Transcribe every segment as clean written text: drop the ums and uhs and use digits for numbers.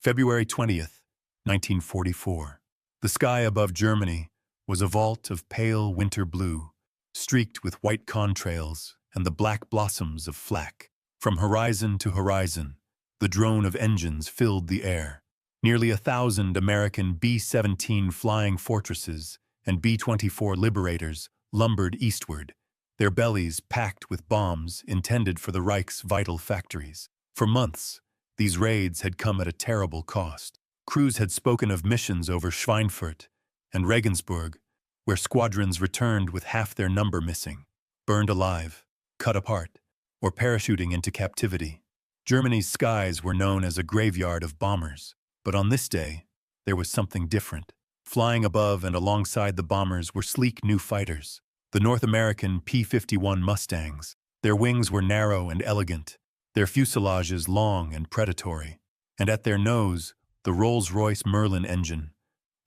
February 20th, 1944. The sky above Germany was a vault of pale winter blue, streaked with white contrails and the black blossoms of flak. From horizon to horizon, the drone of engines filled the air. Nearly 1,000 American B-17 Flying Fortresses and B-24 Liberators lumbered eastward, their bellies packed with bombs intended for the Reich's vital factories. For months, these raids had come at a terrible cost. Crews had spoken of missions over Schweinfurt and Regensburg, where squadrons returned with half their number missing, burned alive, cut apart, or parachuting into captivity. Germany's skies were known as a graveyard of bombers, but on this day, there was something different. Flying above and alongside the bombers were sleek new fighters, the North American P-51 Mustangs. Their wings were narrow and elegant, their fuselages long and predatory, and at their nose, the Rolls-Royce Merlin engine,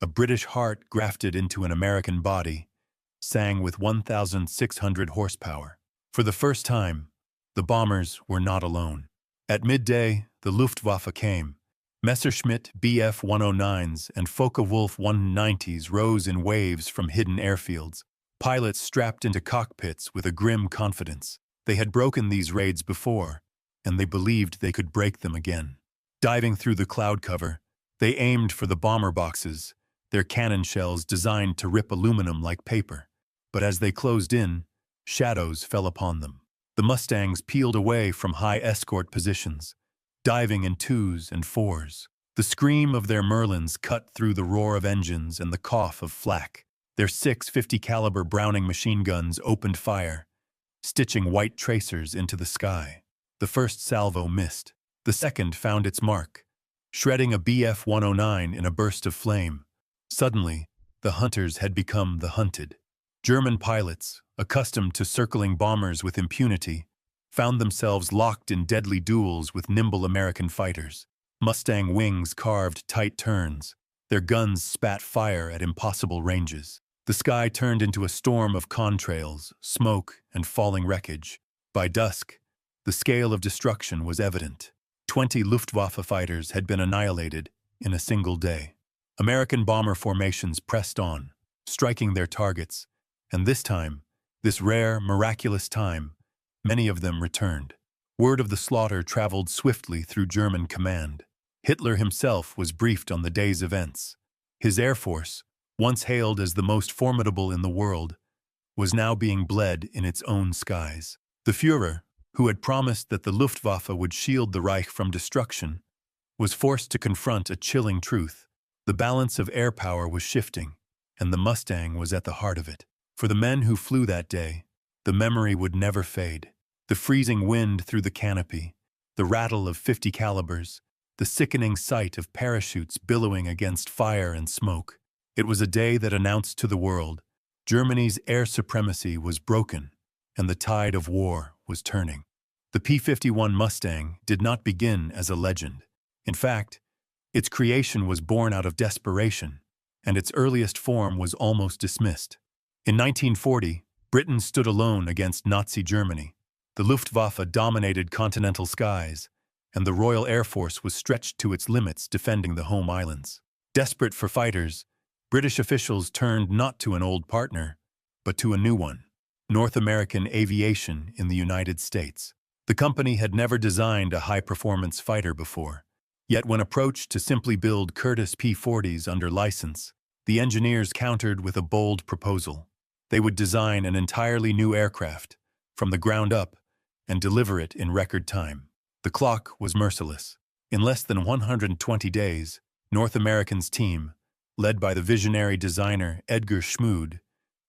a British heart grafted into an American body, sang with 1,600 horsepower. For the first time, the bombers were not alone. At midday, the Luftwaffe came. Messerschmitt Bf-109s and Focke-Wulf 190s rose in waves from hidden airfields, pilots strapped into cockpits with a grim confidence. They had broken these raids before, and they believed they could break them again. Diving through the cloud cover, they aimed for the bomber boxes, their cannon shells designed to rip aluminum like paper. But as they closed in, shadows fell upon them. The Mustangs peeled away from high escort positions, diving in twos and fours. The scream of their Merlins cut through the roar of engines and the cough of flak. Their 650 caliber Browning machine guns opened fire, stitching white tracers into the sky. The first salvo missed. The second found its mark, shredding a Bf-109 in a burst of flame. Suddenly, the hunters had become the hunted. German pilots, accustomed to circling bombers with impunity, found themselves locked in deadly duels with nimble American fighters. Mustang wings carved tight turns. Their guns spat fire at impossible ranges. The sky turned into a storm of contrails, smoke, and falling wreckage. By dusk, the scale of destruction was evident. 20 Luftwaffe fighters had been annihilated in a single day. American bomber formations pressed on, striking their targets, and this time, this rare, miraculous time, many of them returned. Word of the slaughter traveled swiftly through German command. Hitler himself was briefed on the day's events. His Air Force, once hailed as the most formidable in the world, was now being bled in its own skies. The Führer, who had promised that the Luftwaffe would shield the Reich from destruction, was forced to confront a chilling truth. The balance of air power was shifting, and the Mustang was at the heart of it. For the men who flew that day, the memory would never fade. The freezing wind through the canopy, the rattle of 50 calibers, the sickening sight of parachutes billowing against fire and smoke. It was a day that announced to the world, Germany's air supremacy was broken, and the tide of war was turning. The P-51 Mustang did not begin as a legend. In fact, its creation was born out of desperation, and its earliest form was almost dismissed. In 1940, Britain stood alone against Nazi Germany. The Luftwaffe dominated continental skies, and the Royal Air Force was stretched to its limits defending the home islands. Desperate for fighters, British officials turned not to an old partner, but to a new one, North American Aviation in the United States. The company had never designed a high-performance fighter before, yet when approached to simply build Curtiss P-40s under license, the engineers countered with a bold proposal. They would design an entirely new aircraft, from the ground up, and deliver it in record time. The clock was merciless. In less than 120 days, North American's team, led by the visionary designer Edgar Schmood,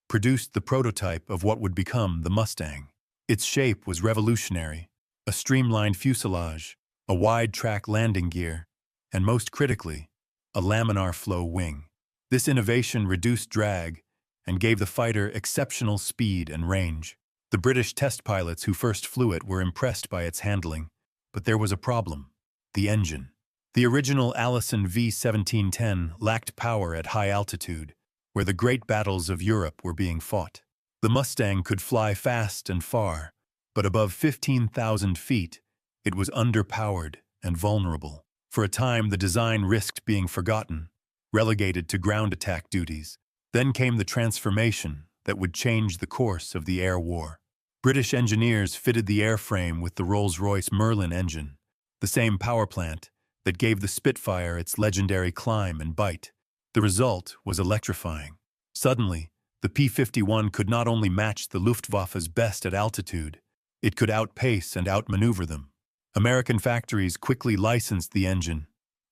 produced the prototype of what would become the Mustang. Its shape was revolutionary, a streamlined fuselage, a wide-track landing gear, and most critically, a laminar flow wing. This innovation reduced drag and gave the fighter exceptional speed and range. The British test pilots who first flew it were impressed by its handling, but there was a problem: the engine. The original Allison V-1710 lacked power at high altitude, where the great battles of Europe were being fought. The Mustang could fly fast and far, but above 15,000 feet, it was underpowered and vulnerable. For a time, the design risked being forgotten, relegated to ground attack duties. Then came the transformation that would change the course of the air war. British engineers fitted the airframe with the Rolls-Royce Merlin engine, the same power plant that gave the Spitfire its legendary climb and bite. The result was electrifying. Suddenly, the P-51 could not only match the Luftwaffe's best at altitude, it could outpace and outmaneuver them. American factories quickly licensed the engine,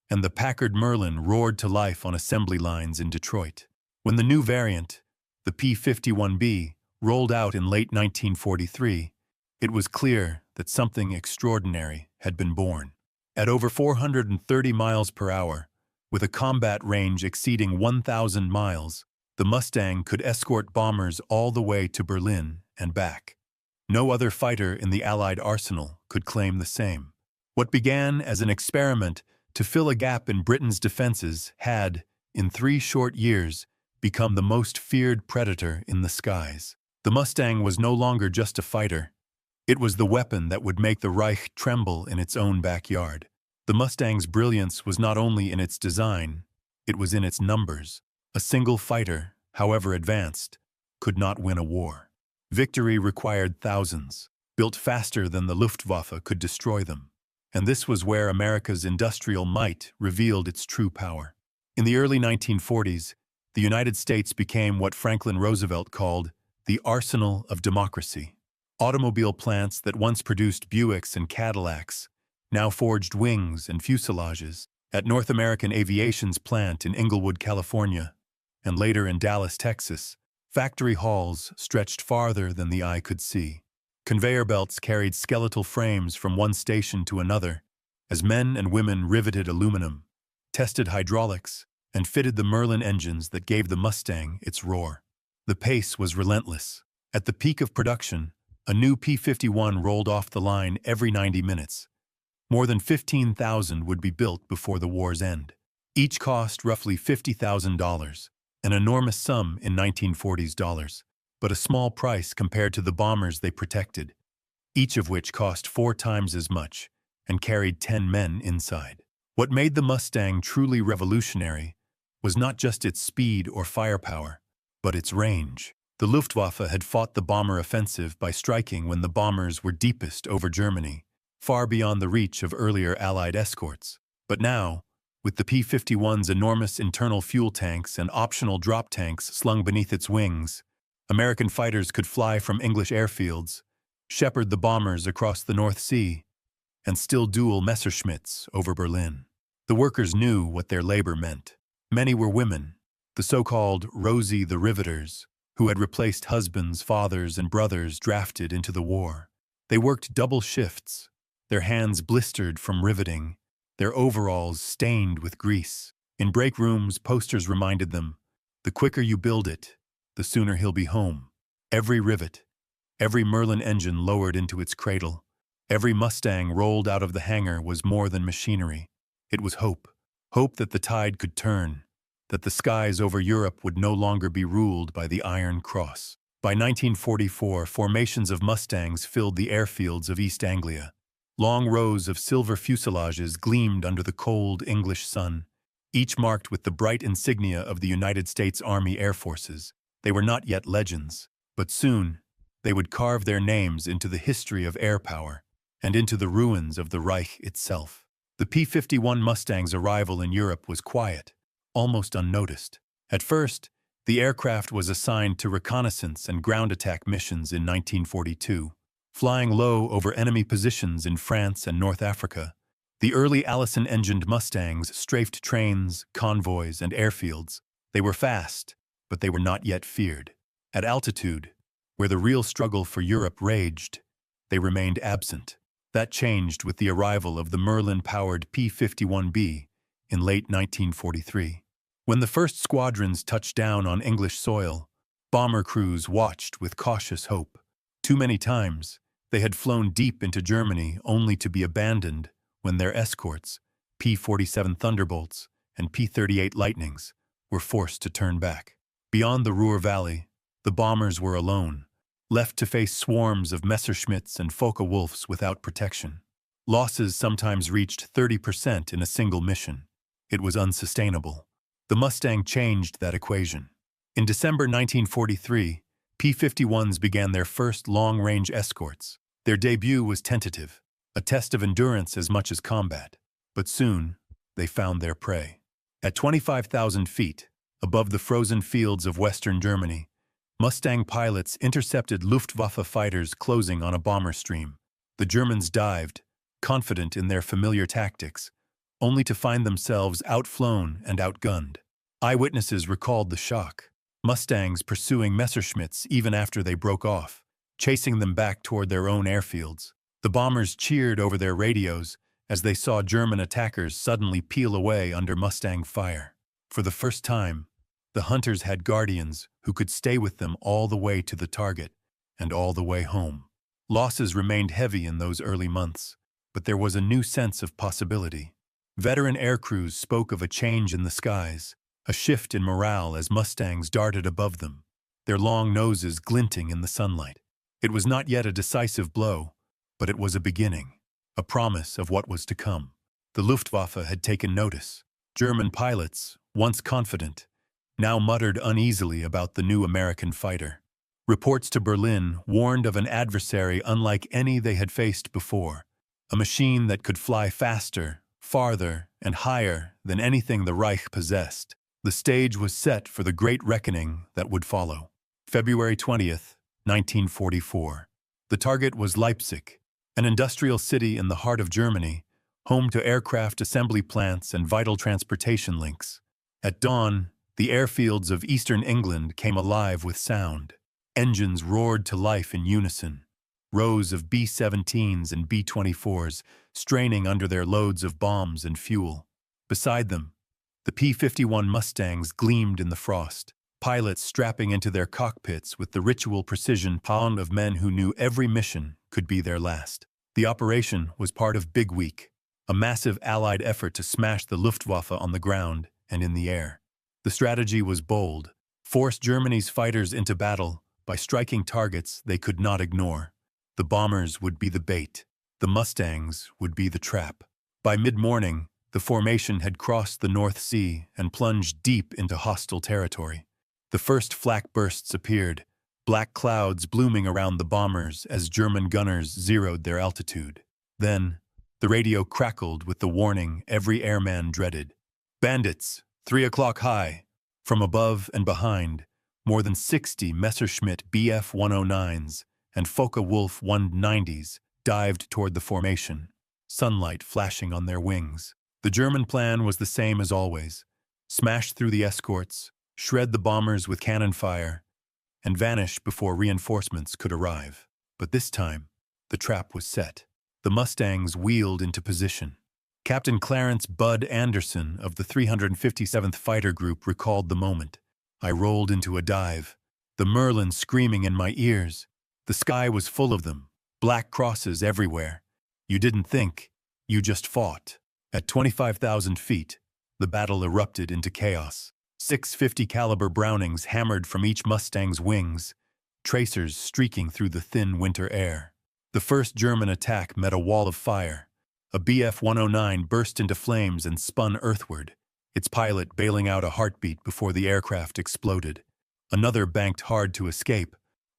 and the Packard Merlin roared to life on assembly lines in Detroit. When the new variant, the P-51B, rolled out in late 1943, it was clear that something extraordinary had been born. At over 430 miles per hour, with a combat range exceeding 1,000 miles, the Mustang could escort bombers all the way to Berlin and back. No other fighter in the Allied arsenal could claim the same. What began as an experiment to fill a gap in Britain's defenses had, in 3 short years, become the most feared predator in the skies. The Mustang was no longer just a fighter. It was the weapon that would make the Reich tremble in its own backyard. The Mustang's brilliance was not only in its design, it was in its numbers. A single fighter, however advanced, could not win a war. Victory required thousands, built faster than the Luftwaffe could destroy them. And this was where America's industrial might revealed its true power. In the early 1940s, the United States became what Franklin Roosevelt called the arsenal of democracy. Automobile plants that once produced Buicks and Cadillacs now forged wings and fuselages. At North American Aviation's plant in Inglewood, California, and later in Dallas, Texas, factory halls stretched farther than the eye could see. Conveyor belts carried skeletal frames from one station to another, as men and women riveted aluminum, tested hydraulics, and fitted the Merlin engines that gave the Mustang its roar. The pace was relentless. At the peak of production, a new P-51 rolled off the line every 90 minutes. More than 15,000 would be built before the war's end. Each cost roughly $50,000, an enormous sum in 1940s dollars, but a small price compared to the bombers they protected, each of which cost 4 times as much and carried 10 men inside. What made the Mustang truly revolutionary was not just its speed or firepower, but its range. The Luftwaffe had fought the bomber offensive by striking when the bombers were deepest over Germany, far beyond the reach of earlier Allied escorts. But now, with the P-51's enormous internal fuel tanks and optional drop tanks slung beneath its wings, American fighters could fly from English airfields, shepherd the bombers across the North Sea, and still duel Messerschmitts over Berlin. The workers knew what their labor meant. Many were women, the so-called Rosie the Riveters, who had replaced husbands, fathers, and brothers drafted into the war. They worked double shifts, their hands blistered from riveting, their overalls stained with grease. In break rooms, posters reminded them, "The quicker you build it, the sooner he'll be home." Every rivet, every Merlin engine lowered into its cradle, every Mustang rolled out of the hangar was more than machinery. It was hope. Hope that the tide could turn, that the skies over Europe would no longer be ruled by the Iron Cross. By 1944, formations of Mustangs filled the airfields of East Anglia. Long rows of silver fuselages gleamed under the cold English sun, each marked with the bright insignia of the United States Army Air Forces. They were not yet legends, but soon they would carve their names into the history of air power and into the ruins of the Reich itself. The P-51 Mustang's arrival in Europe was quiet, almost unnoticed. At first, the aircraft was assigned to reconnaissance and ground attack missions in 1942. Flying low over enemy positions in France and North Africa, the early Allison-engined Mustangs strafed trains, convoys, and airfields. They were fast, but they were not yet feared. At altitude, where the real struggle for Europe raged, they remained absent. That changed with the arrival of the Merlin-powered P-51B in late 1943. When the first squadrons touched down on English soil, bomber crews watched with cautious hope. Too many times, they had flown deep into Germany only to be abandoned when their escorts, P-47 Thunderbolts and P-38 Lightnings, were forced to turn back. Beyond the Ruhr Valley, the bombers were alone, left to face swarms of Messerschmitts and Focke-Wulfs without protection. Losses sometimes reached 30% in a single mission. It was unsustainable. The Mustang changed that equation. In December 1943, P-51s began their first long-range escorts. Their debut was tentative, a test of endurance as much as combat. But soon, they found their prey. At 25,000 feet, above the frozen fields of western Germany, Mustang pilots intercepted Luftwaffe fighters closing on a bomber stream. The Germans dived, confident in their familiar tactics, only to find themselves outflown and outgunned. Eyewitnesses recalled the shock. Mustangs pursuing Messerschmitts even after they broke off, chasing them back toward their own airfields. The bombers cheered over their radios as they saw German attackers suddenly peel away under Mustang fire. For the first time, the hunters had guardians who could stay with them all the way to the target and all the way home. Losses remained heavy in those early months, but there was a new sense of possibility. Veteran aircrews spoke of a change in the skies, a shift in morale as Mustangs darted above them, their long noses glinting in the sunlight. It was not yet a decisive blow, but it was a beginning, a promise of what was to come. The Luftwaffe had taken notice. German pilots, once confident, now muttered uneasily about the new American fighter. Reports to Berlin warned of an adversary unlike any they had faced before, a machine that could fly faster, farther, and higher than anything the Reich possessed. The stage was set for the great reckoning that would follow. February 20th, 1944. The target was Leipzig, an industrial city in the heart of Germany, home to aircraft assembly plants and vital transportation links. At dawn, the airfields of eastern England came alive with sound. Engines roared to life in unison. Rows of B-17s and B-24s straining under their loads of bombs and fuel. Beside them, the P-51 Mustangs gleamed in the frost, pilots strapping into their cockpits with the ritual precision pound of men who knew every mission could be their last. The operation was part of Big Week, a massive Allied effort to smash the Luftwaffe on the ground and in the air. The strategy was bold: force Germany's fighters into battle by striking targets they could not ignore. The bombers would be the bait. The Mustangs would be the trap. By mid-morning, the formation had crossed the North Sea and plunged deep into hostile territory. The first flak bursts appeared, black clouds blooming around the bombers as German gunners zeroed their altitude. Then, the radio crackled with the warning every airman dreaded. Bandits, 3 o'clock high. From above and behind, more than 60 Messerschmitt Bf-109s and Focke-Wulf 190s dived toward the formation, sunlight flashing on their wings. The German plan was the same as always: smash through the escorts, shred the bombers with cannon fire, and vanish before reinforcements could arrive. But this time, the trap was set. The Mustangs wheeled into position. Captain Clarence "Bud" Anderson of the 357th Fighter Group recalled the moment. I rolled into a dive, the Merlin screaming in my ears. The sky was full of them, black crosses everywhere. You didn't think, you just fought. At 25,000 feet, the battle erupted into chaos. 650 caliber Brownings hammered from each Mustang's wings, tracers streaking through the thin winter air. The first German attack met a wall of fire. A Bf-109 burst into flames and spun earthward, its pilot bailing out a heartbeat before the aircraft exploded. Another banked hard to escape,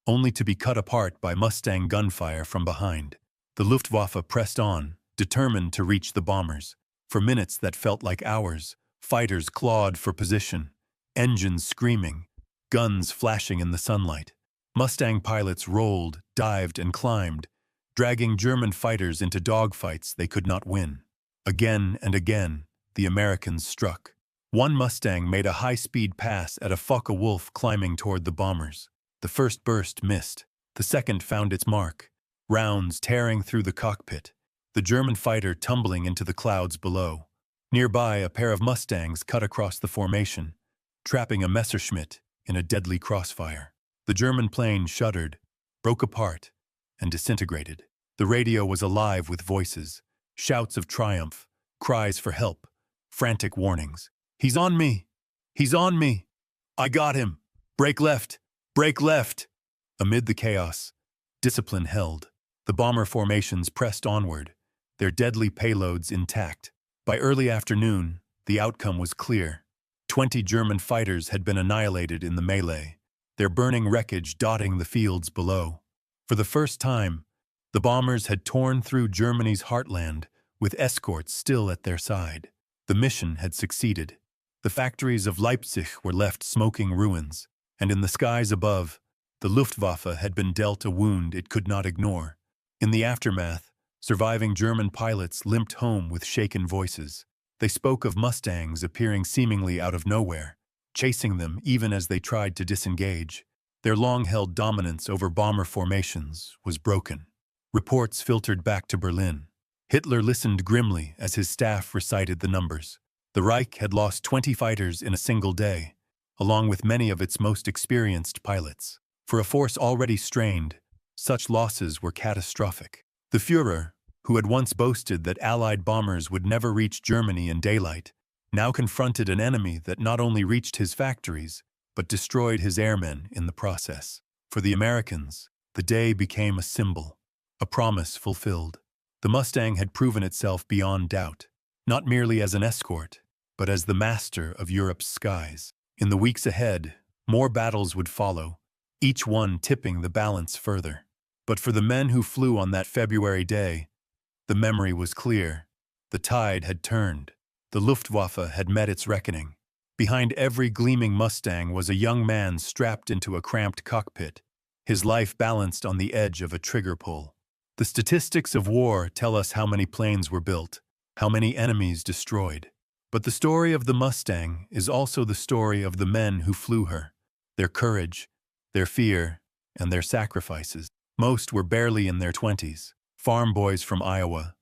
only to be cut apart by Mustang gunfire from behind. The Luftwaffe pressed on, determined to reach the bombers. For minutes that felt like hours, fighters clawed for position, engines screaming, guns flashing in the sunlight. Mustang pilots rolled, dived, and climbed, dragging German fighters into dogfights they could not win. Again and again, the Americans struck. One Mustang made a high-speed pass at a Focke-Wulf climbing toward the bombers. The first burst missed. The second found its mark, rounds tearing through the cockpit, the German fighter tumbling into the clouds below. Nearby, a pair of Mustangs cut across the formation, trapping a Messerschmitt in a deadly crossfire. The German plane shuddered, broke apart, and disintegrated. The radio was alive with voices, shouts of triumph, cries for help, frantic warnings. "He's on me! He's on me! I got him! Break left! Break left!" Amid the chaos, discipline held. The bomber formations pressed onward, their deadly payloads intact. By early afternoon, the outcome was clear. 20 German fighters had been annihilated in the melee, their burning wreckage dotting the fields below. For the first time, the bombers had torn through Germany's heartland, with escorts still at their side. The mission had succeeded. The factories of Leipzig were left smoking ruins, and in the skies above, the Luftwaffe had been dealt a wound it could not ignore. In the aftermath, surviving German pilots limped home with shaken voices. They spoke of Mustangs appearing seemingly out of nowhere, chasing them even as they tried to disengage. Their long-held dominance over bomber formations was broken. Reports filtered back to Berlin. Hitler listened grimly as his staff recited the numbers. The Reich had lost 20 fighters in a single day, along with many of its most experienced pilots. For a force already strained, such losses were catastrophic. The Führer, who had once boasted that Allied bombers would never reach Germany in daylight, now confronted an enemy that not only reached his factories, but destroyed his airmen in the process. For the Americans, the day became a symbol, a promise fulfilled. The Mustang had proven itself beyond doubt, not merely as an escort, but as the master of Europe's skies. In the weeks ahead, more battles would follow, each one tipping the balance further. But for the men who flew on that February day, the memory was clear. The tide had turned. The Luftwaffe had met its reckoning. Behind every gleaming Mustang was a young man strapped into a cramped cockpit, his life balanced on the edge of a trigger pull. The statistics of war tell us how many planes were built, how many enemies destroyed. But the story of the Mustang is also the story of the men who flew her, their courage, their fear, and their sacrifices. Most were barely in their 20s, farm boys from Iowa,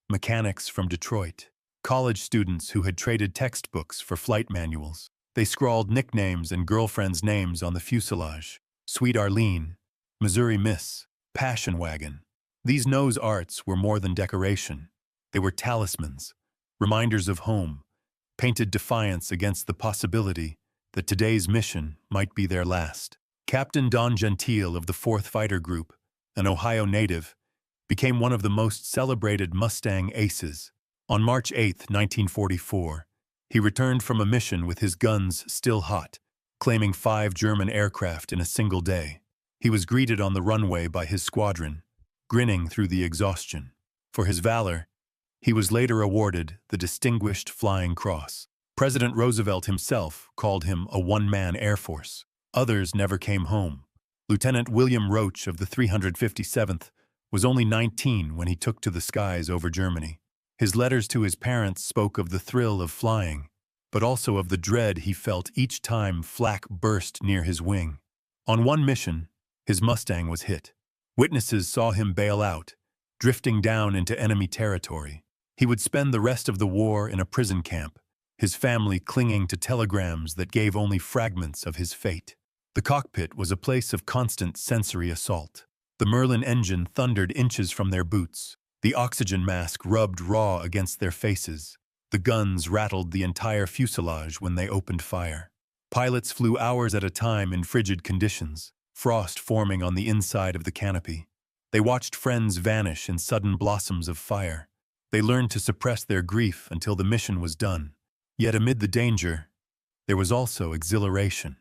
mechanics from Detroit, college students who had traded textbooks for flight manuals. They scrawled nicknames and girlfriends' names on the fuselage: Sweet Arlene, Missouri Miss, Passion Wagon. These nose arts were more than decoration. They were talismans, reminders of home, painted defiance against the possibility that today's mission might be their last. Captain Don Gentile of the 4th Fighter Group, an Ohio native, became one of the most celebrated Mustang aces. On March 8, 1944, he returned from a mission with his guns still hot, claiming 5 German aircraft in a single day. He was greeted on the runway by his squadron, grinning through the exhaustion. For his valor, he was later awarded the Distinguished Flying Cross. President Roosevelt himself called him a one-man Air Force. Others never came home. Lieutenant William Roach of the 357th was only 19 when he took to the skies over Germany. His letters to his parents spoke of the thrill of flying, but also of the dread he felt each time flak burst near his wing. On one mission, his Mustang was hit. Witnesses saw him bail out, drifting down into enemy territory. He would spend the rest of the war in a prison camp, his family clinging to telegrams that gave only fragments of his fate. The cockpit was a place of constant sensory assault. The Merlin engine thundered inches from their boots. The oxygen mask rubbed raw against their faces. The guns rattled the entire fuselage when they opened fire. Pilots flew hours at a time in frigid conditions, frost forming on the inside of the canopy. They watched friends vanish in sudden blossoms of fire. They learned to suppress their grief until the mission was done. Yet amid the danger, there was also exhilaration.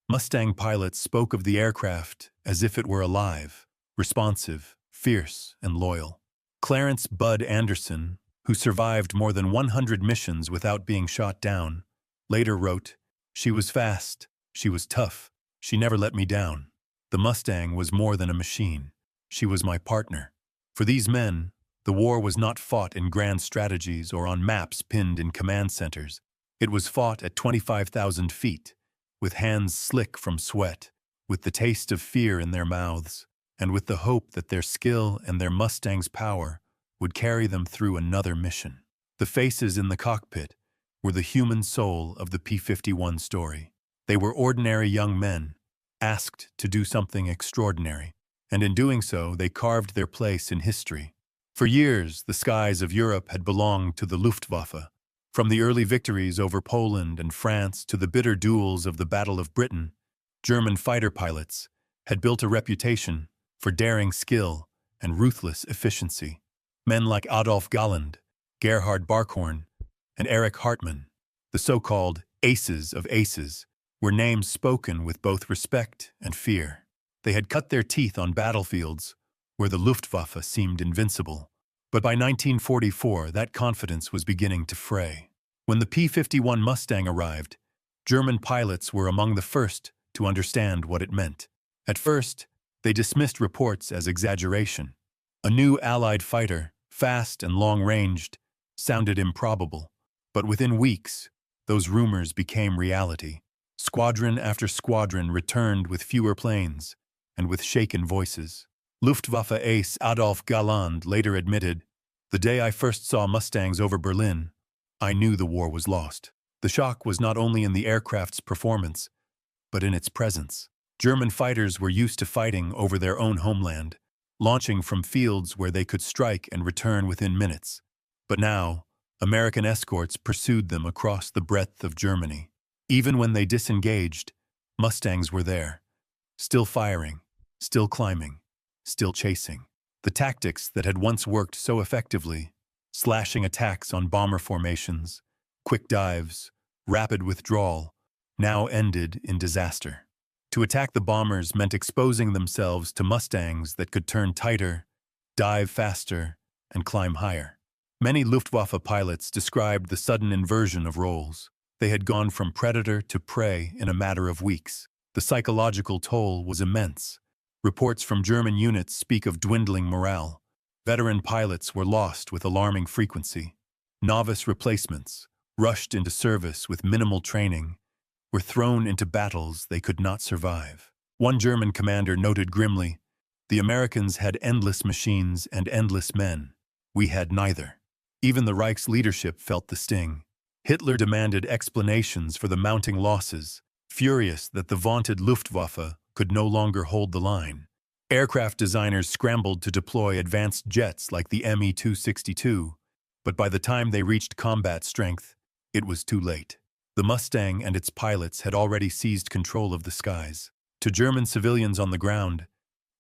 Mustang pilots spoke of the aircraft as if it were alive, responsive, fierce, and loyal. Clarence "Bud" Anderson, who survived more than 100 missions without being shot down, later wrote, "She was fast, she was tough, she never let me down. The Mustang was more than a machine. She was my partner." For these men, the war was not fought in grand strategies or on maps pinned in command centers. It was fought at 25,000 feet, with hands slick from sweat, with the taste of fear in their mouths, and with the hope that their skill and their Mustang's power would carry them through another mission. The faces in the cockpit were the human soul of the P-51 story. They were ordinary young men, asked to do something extraordinary, and in doing so they carved their place in history. For years, the skies of Europe had belonged to the Luftwaffe. From the early victories over Poland and France to the bitter duels of the Battle of Britain, German fighter pilots had built a reputation for daring skill and ruthless efficiency. Men like Adolf Galland, Gerhard Barkhorn, and Erich Hartmann, the so-called aces of aces, were names spoken with both respect and fear. They had cut their teeth on battlefields where the Luftwaffe seemed invincible. But by 1944, that confidence was beginning to fray. When the P-51 Mustang arrived, German pilots were among the first to understand what it meant. At first, they dismissed reports as exaggeration. A new Allied fighter, fast and long-ranged, sounded improbable. But within weeks, those rumors became reality. Squadron after squadron returned with fewer planes and with shaken voices. Luftwaffe ace Adolf Galland later admitted, "The day I first saw Mustangs over Berlin, I knew the war was lost." The shock was not only in the aircraft's performance, but in its presence. German fighters were used to fighting over their own homeland, launching from fields where they could strike and return within minutes. But now, American escorts pursued them across the breadth of Germany. Even when they disengaged, Mustangs were there, still firing, still climbing, still chasing. The tactics that had once worked so effectively, slashing attacks on bomber formations, quick dives, rapid withdrawal, now ended in disaster. To attack the bombers meant exposing themselves to Mustangs that could turn tighter, dive faster, and climb higher. Many Luftwaffe pilots described the sudden inversion of roles. They had gone from predator to prey in a matter of weeks. The psychological toll was immense. Reports from German units speak of dwindling morale. Veteran pilots were lost with alarming frequency. Novice replacements, rushed into service with minimal training, were thrown into battles they could not survive. One German commander noted grimly, "The Americans had endless machines and endless men. We had neither." Even the Reich's leadership felt the sting. Hitler demanded explanations for the mounting losses, furious that the vaunted Luftwaffe could no longer hold the line. Aircraft designers scrambled to deploy advanced jets like the Me-262, but by the time they reached combat strength, it was too late. The Mustang and its pilots had already seized control of the skies. To German civilians on the ground,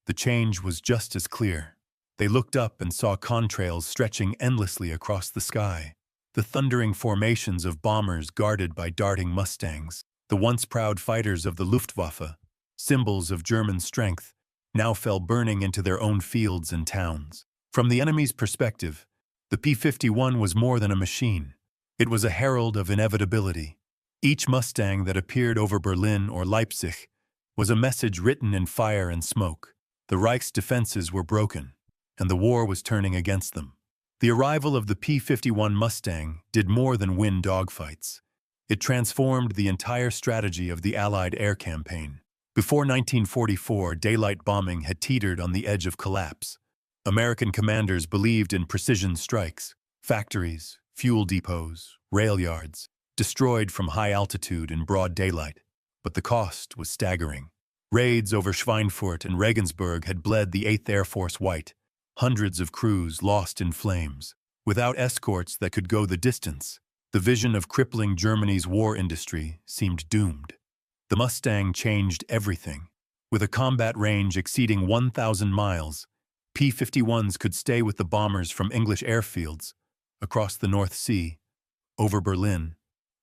the change was just as clear. They looked up and saw contrails stretching endlessly across the sky, the thundering formations of bombers guarded by darting Mustangs. The once proud fighters of the Luftwaffe, symbols of German strength, now fell burning into their own fields and towns. From the enemy's perspective, the P-51 was more than a machine. It was a herald of inevitability. Each Mustang that appeared over Berlin or Leipzig was a message written in fire and smoke. The Reich's defenses were broken, and the war was turning against them. The arrival of the P-51 Mustang did more than win dogfights. It transformed the entire strategy of the Allied air campaign. Before 1944, daylight bombing had teetered on the edge of collapse. American commanders believed in precision strikes, factories, fuel depots, rail yards, destroyed from high altitude in broad daylight. But the cost was staggering. Raids over Schweinfurt and Regensburg had bled the 8th Air Force white, hundreds of crews lost in flames. Without escorts that could go the distance, the vision of crippling Germany's war industry seemed doomed. The Mustang changed everything. With a combat range exceeding 1,000 miles, P-51s could stay with the bombers from English airfields, across the North Sea, over Berlin,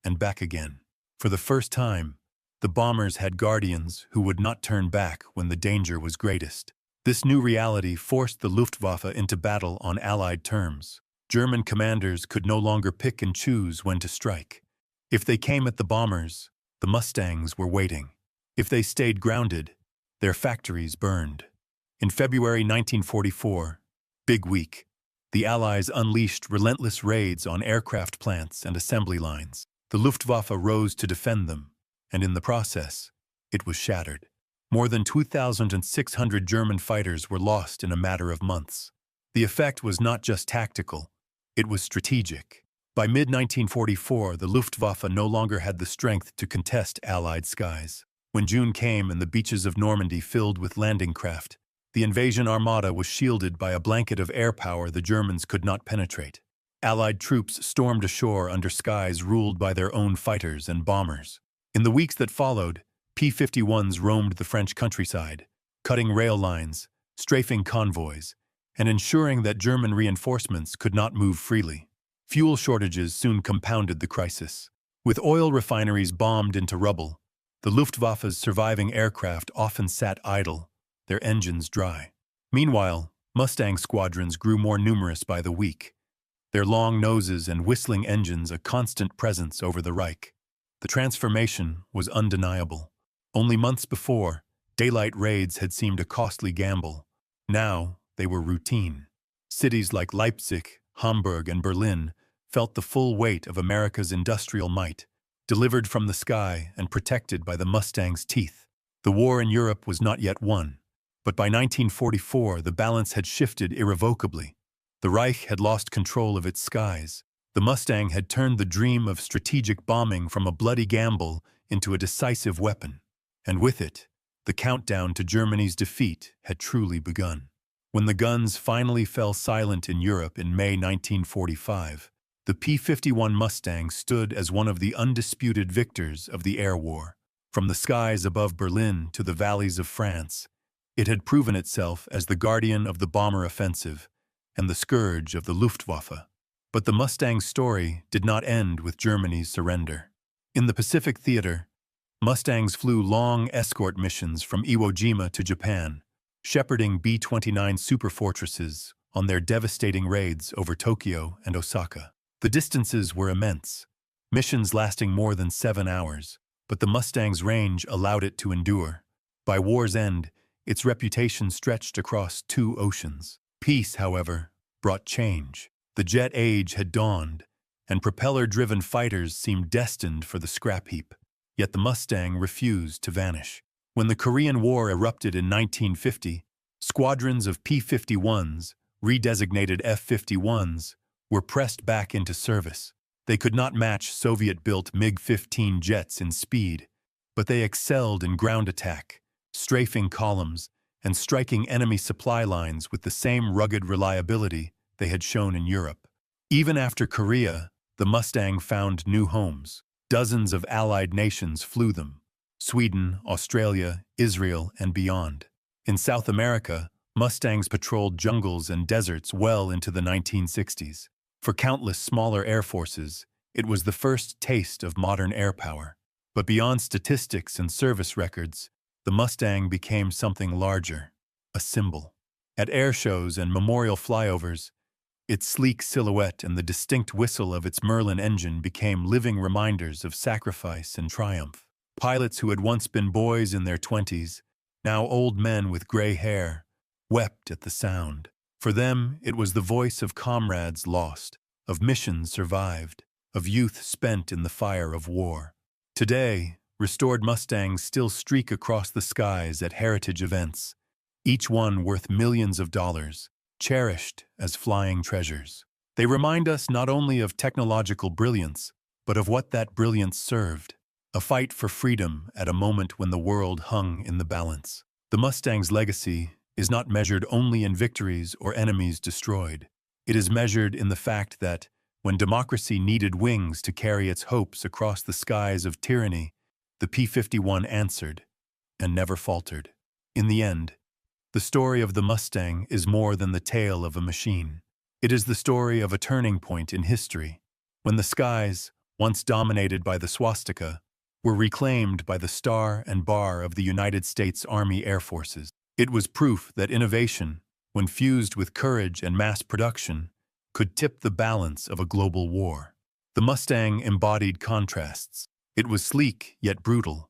and back again. For the first time, the bombers had guardians who would not turn back when the danger was greatest. This new reality forced the Luftwaffe into battle on Allied terms. German commanders could no longer pick and choose when to strike. If they came at the bombers, the Mustangs were waiting. If they stayed grounded, their factories burned. In February 1944, big week, the Allies unleashed relentless raids on aircraft plants and assembly lines. The Luftwaffe rose to defend them, and in the process, it was shattered. More than 2,600 German fighters were lost in a matter of months. The effect was not just tactical, it was strategic. By mid-1944, the Luftwaffe no longer had the strength to contest Allied skies. When June came and the beaches of Normandy filled with landing craft, the invasion armada was shielded by a blanket of air power the Germans could not penetrate. Allied troops stormed ashore under skies ruled by their own fighters and bombers. In the weeks that followed, P-51s roamed the French countryside, cutting rail lines, strafing convoys, and ensuring that German reinforcements could not move freely. Fuel shortages soon compounded the crisis. With oil refineries bombed into rubble, the Luftwaffe's surviving aircraft often sat idle, their engines dry. Meanwhile, Mustang squadrons grew more numerous by the week, their long noses and whistling engines a constant presence over the Reich. The transformation was undeniable. Only months before, daylight raids had seemed a costly gamble. Now, they were routine. Cities like Leipzig, Hamburg, and Berlin felt the full weight of America's industrial might, delivered from the sky and protected by the Mustang's teeth. The war in Europe was not yet won, but by 1944 the balance had shifted irrevocably. The Reich had lost control of its skies. The Mustang had turned the dream of strategic bombing from a bloody gamble into a decisive weapon. And with it, the countdown to Germany's defeat had truly begun. When the guns finally fell silent in Europe in May 1945, the P-51 Mustang stood as one of the undisputed victors of the air war. From the skies above Berlin to the valleys of France, it had proven itself as the guardian of the bomber offensive and the scourge of the Luftwaffe. But the Mustang's story did not end with Germany's surrender. In the Pacific theater, Mustangs flew long escort missions from Iwo Jima to Japan, shepherding B-29 superfortresses on their devastating raids over Tokyo and Osaka. The distances were immense, missions lasting more than 7 hours, but the Mustang's range allowed it to endure. By war's end, its reputation stretched across 2 oceans. Peace, however, brought change. The jet age had dawned, and propeller-driven fighters seemed destined for the scrap heap. Yet the Mustang refused to vanish. When the Korean War erupted in 1950, squadrons of P-51s, redesignated F-51s, were pressed back into service. They could not match Soviet-built MiG-15 jets in speed, but they excelled in ground attack, strafing columns, and striking enemy supply lines with the same rugged reliability they had shown in Europe. Even after Korea, the Mustang found new homes. Dozens of allied nations flew them: Sweden, Australia, Israel, and beyond. In South America, Mustangs patrolled jungles and deserts well into the 1960s. For countless smaller air forces, it was the first taste of modern air power. But beyond statistics and service records, the Mustang became something larger, a symbol. At air shows and memorial flyovers, its sleek silhouette and the distinct whistle of its Merlin engine became living reminders of sacrifice and triumph. Pilots who had once been boys in their 20s, now old men with gray hair, wept at the sound. For them, it was the voice of comrades lost, of missions survived, of youth spent in the fire of war. Today, restored Mustangs still streak across the skies at heritage events, each one worth millions of dollars, cherished as flying treasures. They remind us not only of technological brilliance, but of what that brilliance served: a fight for freedom at a moment when the world hung in the balance. The Mustang's legacy is not measured only in victories or enemies destroyed. It is measured in the fact that, when democracy needed wings to carry its hopes across the skies of tyranny, the P-51 answered, and never faltered. In the end, the story of the Mustang is more than the tale of a machine. It is the story of a turning point in history, when the skies, once dominated by the swastika, were reclaimed by the star and bar of the United States Army Air Forces. It was proof that innovation, when fused with courage and mass production, could tip the balance of a global war. The Mustang embodied contrasts. It was sleek yet brutal,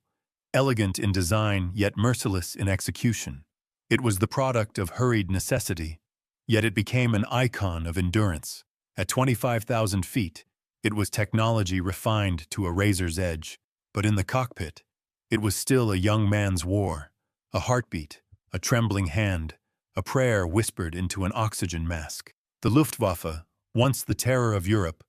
elegant in design yet merciless in execution. It was the product of hurried necessity, yet it became an icon of endurance. At 25,000 feet, it was technology refined to a razor's edge, but in the cockpit, it was still a young man's war, a heartbeat, a trembling hand, a prayer whispered into an oxygen mask. The Luftwaffe, once the terror of Europe,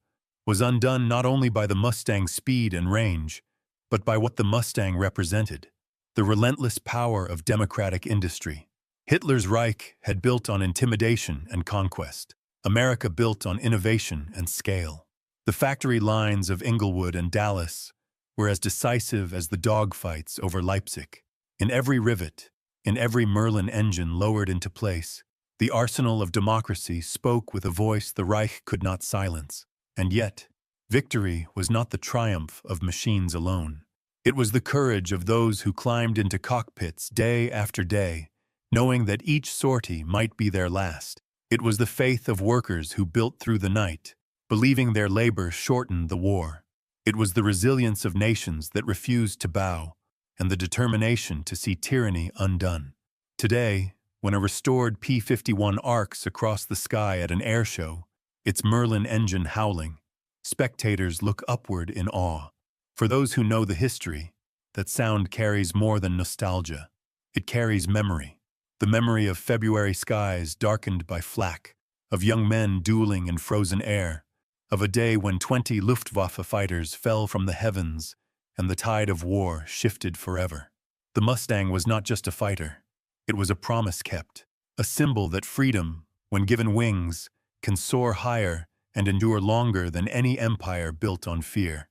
was undone not only by the Mustang's speed and range, but by what the Mustang represented: the relentless power of democratic industry. Hitler's Reich had built on intimidation and conquest. America built on innovation and scale. The factory lines of Inglewood and Dallas were as decisive as the dogfights over Leipzig. In every rivet, in every Merlin engine lowered into place, The arsenal of democracy spoke with a voice the Reich could not silence. And yet, victory was not the triumph of machines alone. It was the courage of those who climbed into cockpits day after day, knowing that each sortie might be their last. It was the faith of workers who built through the night, believing their labor shortened the war. It was the resilience of nations that refused to bow, and the determination to see tyranny undone. Today, when a restored P-51 arcs across the sky at an air show, its Merlin engine howling, spectators look upward in awe. For those who know the history, that sound carries more than nostalgia. It carries memory. The memory of February skies darkened by flak, of young men dueling in frozen air, of a day when 20 Luftwaffe fighters fell from the heavens and the tide of war shifted forever. The Mustang was not just a fighter. It was a promise kept, a symbol that freedom, when given wings, can soar higher and endure longer than any empire built on fear.